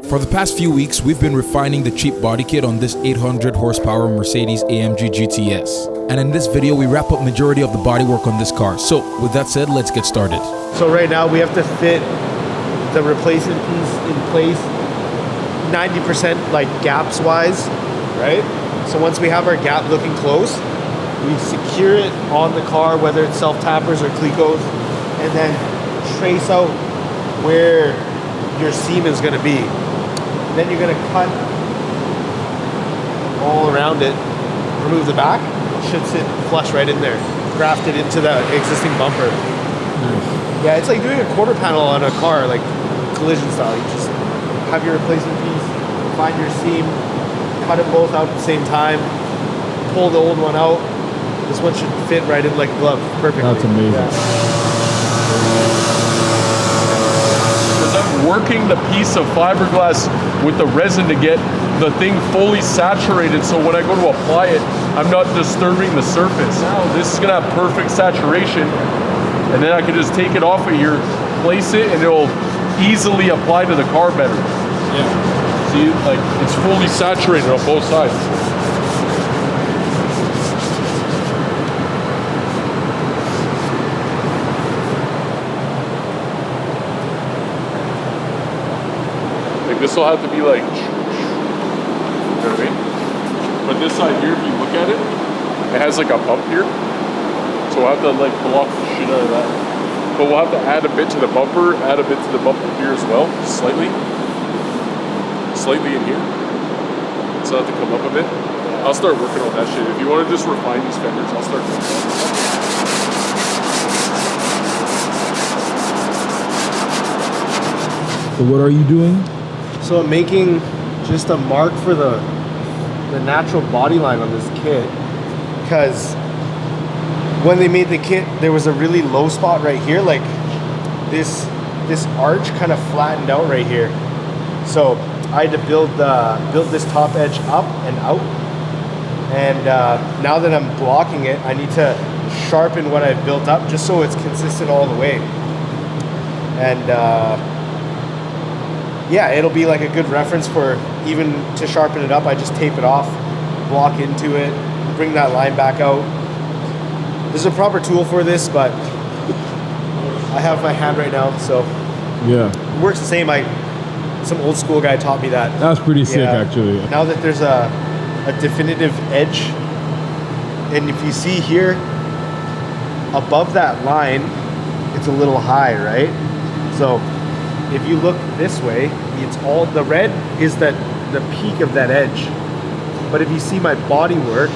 For the past few weeks, we've been refining the cheap body kit on this 800 horsepower Mercedes AMG GTS. And in this video, we wrap up majority of the bodywork on this car. So with that said, let's get started. So right now we have to fit the replacement piece in place 90% like gaps wise, right? So once we have our gap looking close, we secure it on the car, whether it's self-tappers or clicos, and then trace out where your seam is gonna be. Then you're gonna cut all around it, remove the back, it should sit flush right in there, grafted into the existing bumper. Nice. Yeah, it's like doing a quarter panel on a car, like collision style. You just have your replacement piece, find your seam, cut them both out at the same time, pull the old one out. This one should fit right in like a glove perfectly. That's amazing. Yeah. I'm working the piece of fiberglass with the resin to get the thing fully saturated, so when I go to apply it, I'm not disturbing the surface. Now this is gonna have perfect saturation, and then I can just take it off of here, place it, and it'll easily apply to the car better. Yeah. See, like it's fully saturated on both sides. This will have to be like, you know what I mean? But this side here, if you look at it, it has like a bump here. So we'll have to like block the shit out of that. But we'll have to add a bit to the bumper, add a bit to the bumper here as well, slightly. Slightly in here. So I'll have to come up a bit. I'll start working on that shit. If you want to just refine these fenders, I'll start working on that. So what are you doing? So I'm making just a mark for the natural body line on this kit, because when they made the kit, there was a really low spot right here, like this arch kind of flattened out right here. So I had to build this top edge up and out, and now that I'm blocking it, I need to sharpen what I've built up just so it's consistent all the way. And yeah, it'll be like a good reference for even to sharpen it up. I just tape it off, block into it, bring that line back out. There's a proper tool for this, but I have my hand right now, so Yeah. it works the same. Some old school guy taught me that. That's pretty sick, actually. Now that there's a definitive edge, and if you see here, above that line, it's a little high, right? So if you look this way, it's all, the red is the peak of that edge. But if you see my body work,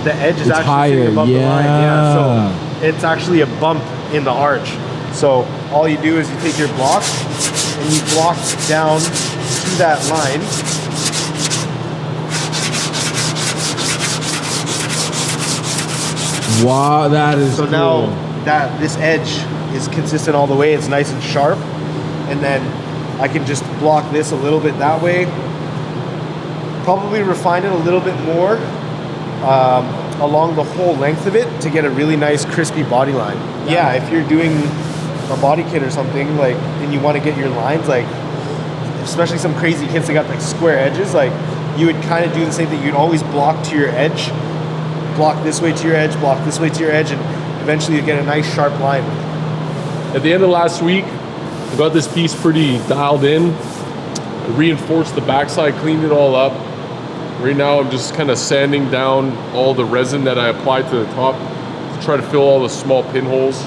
the edge is actually higher, above the line. Yeah, so it's actually a bump in the arch. So all you do is you take your block and you block down to that line. Wow, that is so cool. Now that this edge is consistent all the way, it's nice and sharp. And then I can just block this a little bit that way. Probably refine it a little bit more along the whole length of it to get a really nice crispy body line. Yeah, if you're doing a body kit or something, like, and you want to get your lines, like, especially some crazy kits that got like square edges, like, you would kind of do the same thing. You'd always block to your edge, block this way to your edge, block this way to your edge, and eventually you get a nice sharp line. At the end of last week, I got this piece pretty dialed in. I reinforced the backside, cleaned it all up. Right now I'm just kind of sanding down all the resin that I applied to the top to try to fill all the small pinholes.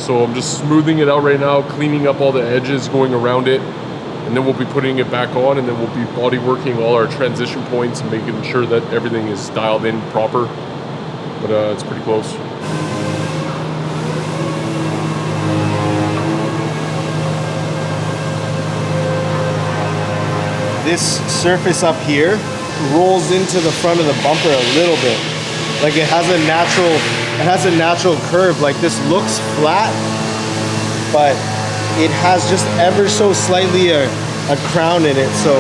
So I'm just smoothing it out right now, cleaning up all the edges going around it, and then we'll be putting it back on, and then we'll be body working all our transition points and making sure that everything is dialed in proper. But it's pretty close. This surface up here rolls into the front of the bumper a little bit. Like it has a natural curve. Like this looks flat, but it has just ever so slightly a crown in it. So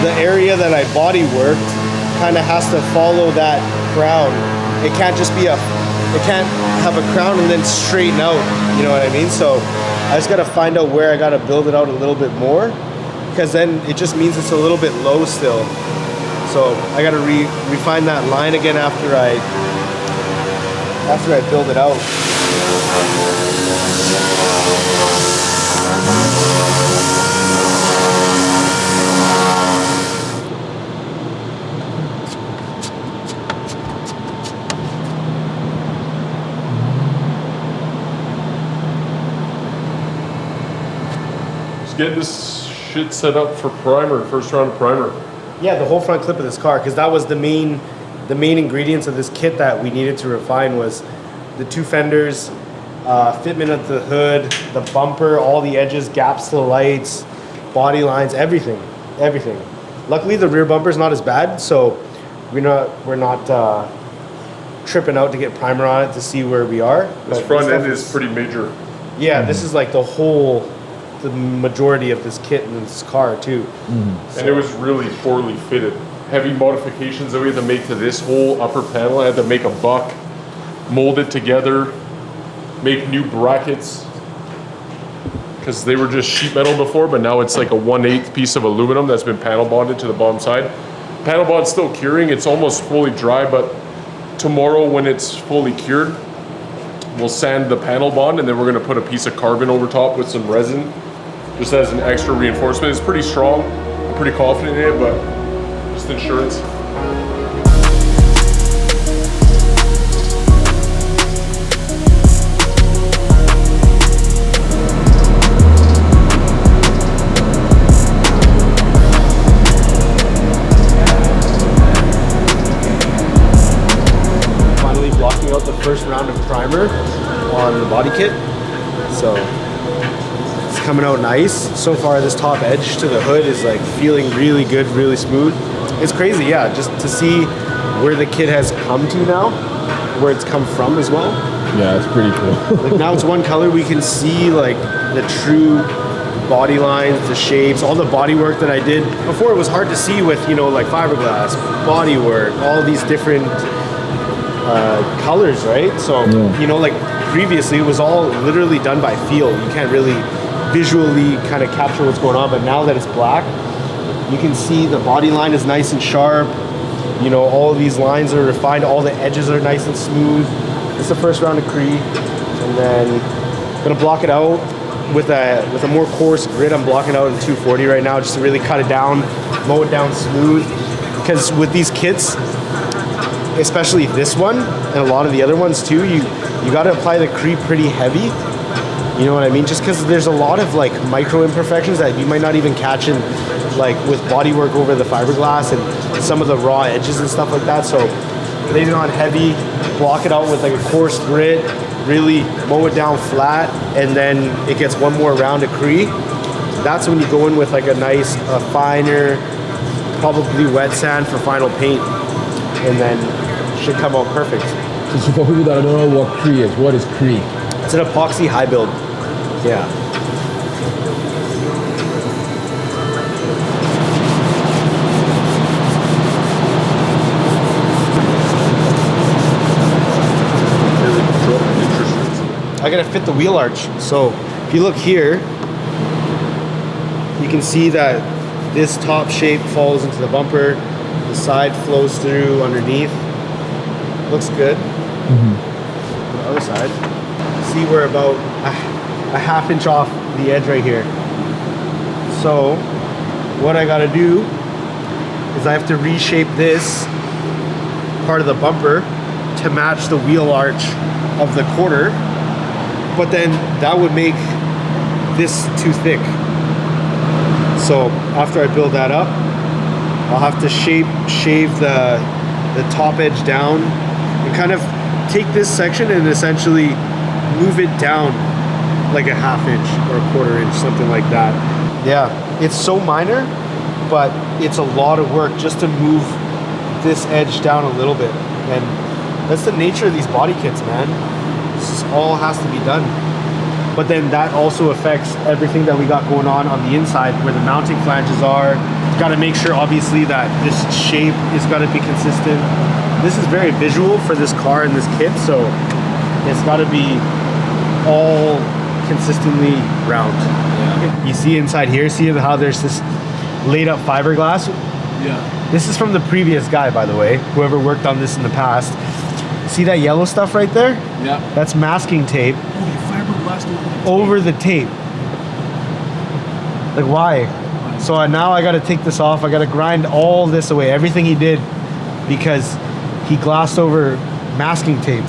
the area that I body worked kind of has to follow that crown. It can't just be it can't have a crown and then straighten out, you know what I mean? So I just gotta find out where I gotta build it out a little bit more because then it just means it's a little bit low still. So I gotta refine that line again after I build it out. Just getting this shit set up for primer, first round of primer. Yeah, the whole front clip of this car, because that was the main ingredients of this kit that we needed to refine was the two fenders, fitment of the hood, the bumper, all the edges, gaps to the lights, body lines, everything. Luckily, the rear bumper's not as bad, so we're not tripping out to get primer on it to see where we are. This front end is pretty major. Yeah, this is like the majority of this kit in this car too. So. And it was really poorly fitted. Heavy modifications that we had to make to this whole upper panel. I had to make a buck, mold it together, make new brackets, because they were just sheet metal before, but now it's like a 1/8 piece of aluminum that's been panel bonded to the bottom side. Panel bond's still curing, it's almost fully dry, but tomorrow when it's fully cured, we'll sand the panel bond and then we're gonna put a piece of carbon over top with some resin, just as an extra reinforcement. It's pretty strong, I'm pretty confident in it, but just insurance. Finally blocking out the first round of primer on the body kit. So it's coming out nice. So far this top edge to the hood is like feeling really good, really smooth. It's crazy, yeah, just to see where the kit has come to now, where it's come from as well. Yeah, it's pretty cool. Like now it's one color, we can see like the true body lines, the shapes, all the body work that I did. Before it was hard to see with, you know, like fiberglass, bodywork, all these different colors, right? So, you know, like previously it was all literally done by feel. You can't really visually kind of capture what's going on, but now that it's black, you can see the body line is nice and sharp. You know, all of these lines are refined, all the edges are nice and smooth. It's the first round of Cree, and then I'm gonna block it out with a more coarse grit. I'm blocking out in 240 right now, just to really cut it down, mow it down smooth. Because with these kits, especially this one and a lot of the other ones too, you got to apply the Cree pretty heavy. You know what I mean? Just because there's a lot of like micro imperfections that you might not even catch in, like with bodywork over the fiberglass and some of the raw edges and stuff like that. So lay it on heavy, block it out with like a coarse grit, really mow it down flat, and then it gets one more round of Cree. That's when you go in with like a nice, finer, probably wet sand for final paint, and then it should come out perfect. So for people that don't know what Cree is, what is Cree? It's an epoxy high build. Yeah. I gotta fit the wheel arch. So if you look here, you can see that this top shape falls into the bumper, the side flows through underneath. Looks good. On the other side, see we're about a half inch off the edge right here. So what I gotta do is I have to reshape this part of the bumper to match the wheel arch of the quarter, but then that would make this too thick. So after I build that up, I'll have to shave the top edge down and kind of take this section and essentially move it down like a half inch or a quarter inch, something like that. Yeah, it's so minor, but it's a lot of work just to move this edge down a little bit. And that's the nature of these body kits, man. This all has to be done. But then that also affects everything that we got going on the inside, where the mounting flanges are. Got to make sure, obviously, that this shape is got to be consistent. This is very visual for this car and this kit, so it's got to be all consistently round. Yeah. You see inside here, see how there's this laid up fiberglass. Yeah. This is from the previous guy, by the way, whoever worked on this in the past. See that yellow stuff right there? Yeah. That's masking tape Oh, you fiberglassed over the tape. Like, why? So now I gotta take this off. I gotta grind all this away, everything he did, because he glossed over masking tape.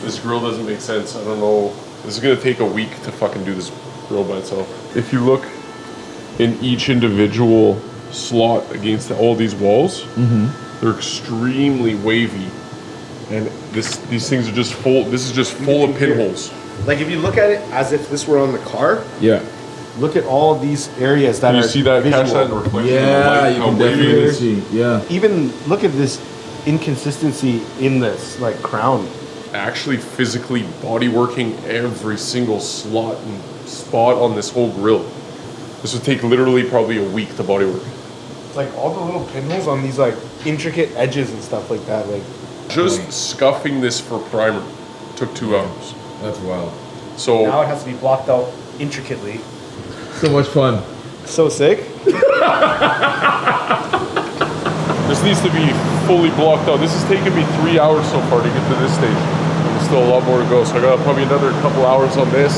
This grill doesn't make sense. I don't know. This is gonna take a week to fucking do this grill by itself. If you look in each individual slot against all these walls, they're extremely wavy. And these things are just full. This is just full of pinholes. Like, if you look at it as if this were on the car, Yeah. look at all these areas that Can are you see that? visual. Catch that reflection? Yeah, of the light, you how can wavy it definitely is? see. Yeah. Even look at this inconsistency in this, like, crown. Actually physically body working every single slot and spot on this whole grill. This would take literally probably a week to body work. It's like all the little pinholes on these, like, intricate edges and stuff like that. Like, Just scuffing this for primer took 2 hours. That's wild. So now it has to be blocked out intricately. So much fun. So sick. this needs to be fully blocked out. This has taken me 3 hours so far to get to this stage. There's still a lot more to go. So I got probably another couple hours on this.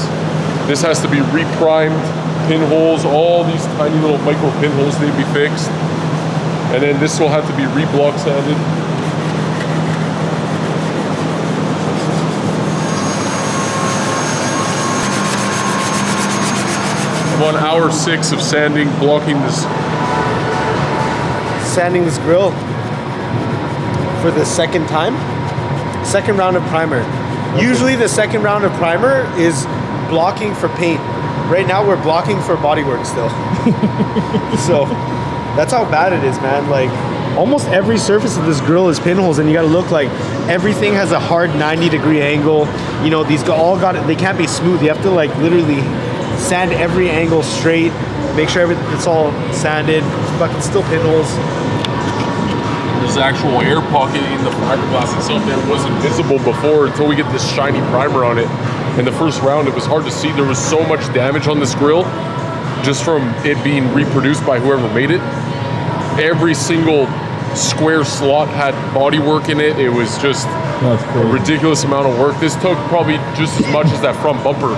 This has to be reprimed, pinholes, all these tiny little micro pinholes need to be fixed. And then this will have to be reblock sanded. I'm on hour 6 of sanding, blocking this. Sanding this grill for the second time. Second round of primer. Okay. Usually the second round of primer is blocking for paint. Right now we're blocking for bodywork still. So that's how bad it is, man. Like, almost every surface of this grill is pinholes, and you gotta look like everything has a hard 90-degree angle. You know, these all got it. They can't be smooth. You have to, like, literally sand every angle straight. Make sure it's all sanded. Fucking still pinholes. There's actual air pocket in the fiberglass itself that wasn't visible before until we get this shiny primer on it. In the first round, it was hard to see. There was so much damage on this grill just from it being reproduced by whoever made it. Every single square slot had bodywork in it. It was just a ridiculous amount of work. This took probably just as much as that front bumper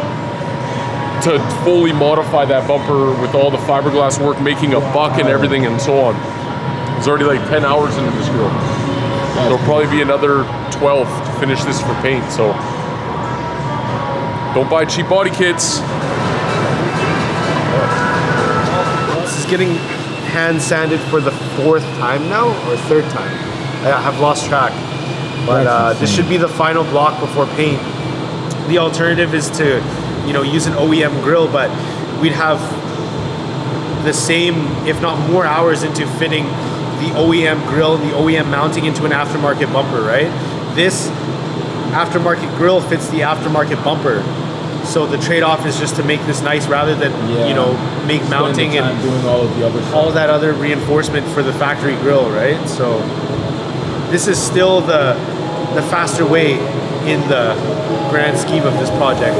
to fully modify that bumper with all the fiberglass work, making a buck and everything and so on. It's already like 10 hours into this grill. There'll probably be another 12 to finish this for paint, so don't buy cheap body kits. This is getting hand sanded for the 4th time now, or 3rd time. I have lost track. But this should be the final block before paint. The alternative is to, you know, use an OEM grill, but we'd have the same, if not more, hours into fitting the OEM grill and the OEM mounting into an aftermarket bumper, right? This aftermarket grill fits the aftermarket bumper. So the trade-off is just to make this nice rather than, you know, make mounting and doing all of the other all that other reinforcement for the factory grill, right? So this is still the faster way in the grand scheme of this project.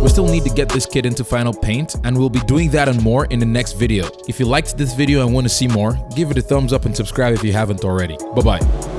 We still need to get this kit into final paint, and we'll be doing that and more in the next video. If you liked this video and want to see more, give it a thumbs up and subscribe if you haven't already. Bye-bye.